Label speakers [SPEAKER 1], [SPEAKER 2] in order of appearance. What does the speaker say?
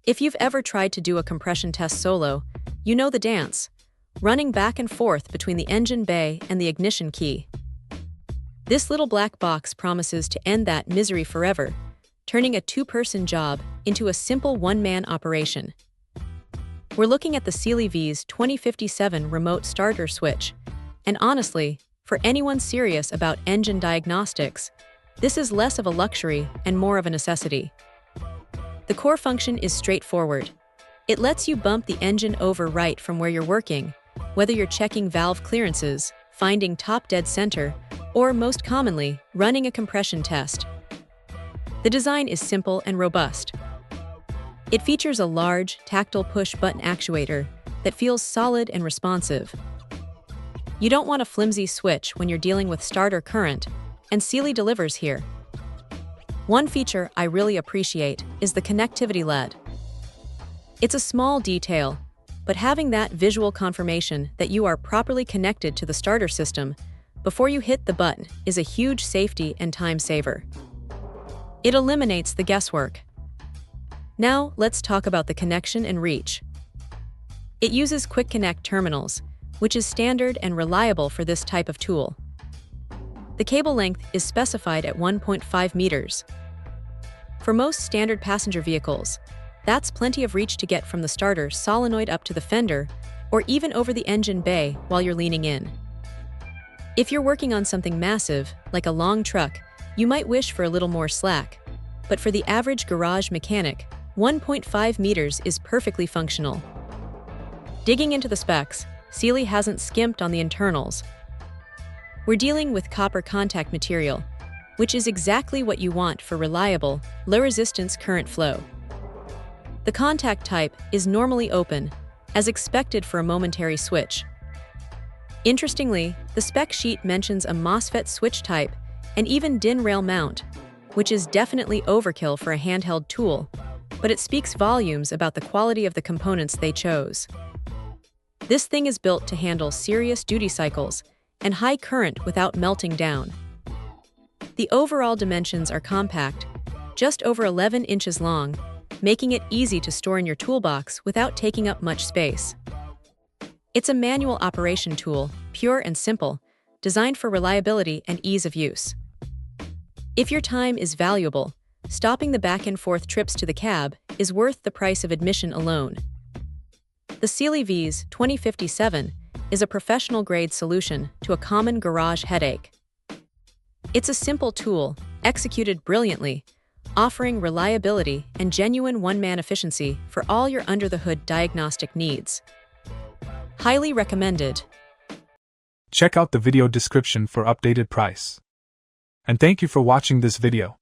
[SPEAKER 1] If you've ever tried to do a compression test solo, you know the dance, running back and forth between the engine bay and the ignition key. This little black box promises to end that misery forever, turning a two-person job into a simple one-man operation. We're looking at the Sealey VS2057 remote starter switch, and honestly, for anyone serious about engine diagnostics, this is less of a luxury and more of a necessity. The core function is straightforward. It lets you bump the engine over right from where you're working, whether you're checking valve clearances, finding top dead center, or most commonly, running a compression test. The design is simple and robust. It features a large, tactile push-button actuator that feels solid and responsive. You don't want a flimsy switch when you're dealing with starter current, and Sealey delivers here. One feature I really appreciate is the connectivity LED. It's a small detail, but having that visual confirmation that you are properly connected to the starter system before you hit the button is a huge safety and time saver. It eliminates the guesswork. Now, let's talk about the connection and reach. It uses Quick Connect terminals, which is standard and reliable for this type of tool. The cable length is specified at 1.5 meters. For most standard passenger vehicles, that's plenty of reach to get from the starter solenoid up to the fender, or even over the engine bay while you're leaning in. If you're working on something massive, like a long truck, you might wish for a little more slack. But for the average garage mechanic, 1.5 meters is perfectly functional. Digging into the specs, Sealey hasn't skimped on the internals. We're dealing with copper contact material, which is exactly what you want for reliable, low-resistance current flow. The contact type is normally open, as expected for a momentary switch. Interestingly, the spec sheet mentions a MOSFET switch type and even DIN rail mount, which is definitely overkill for a handheld tool, but it speaks volumes about the quality of the components they chose. This thing is built to handle serious duty cycles and high current without melting down. The overall dimensions are compact, just over 11 inches long, making it easy to store in your toolbox without taking up much space. It's a manual operation tool, pure and simple, designed for reliability and ease of use. If your time is valuable, stopping the back and forth trips to the cab is worth the price of admission alone. The Sealey VS2057 is a professional-grade solution to a common garage headache. It's a simple tool, executed brilliantly, offering reliability and genuine one-man efficiency for all your under-the-hood diagnostic needs. Highly recommended.
[SPEAKER 2] Check out the video description for updated price. And thank you for watching this video.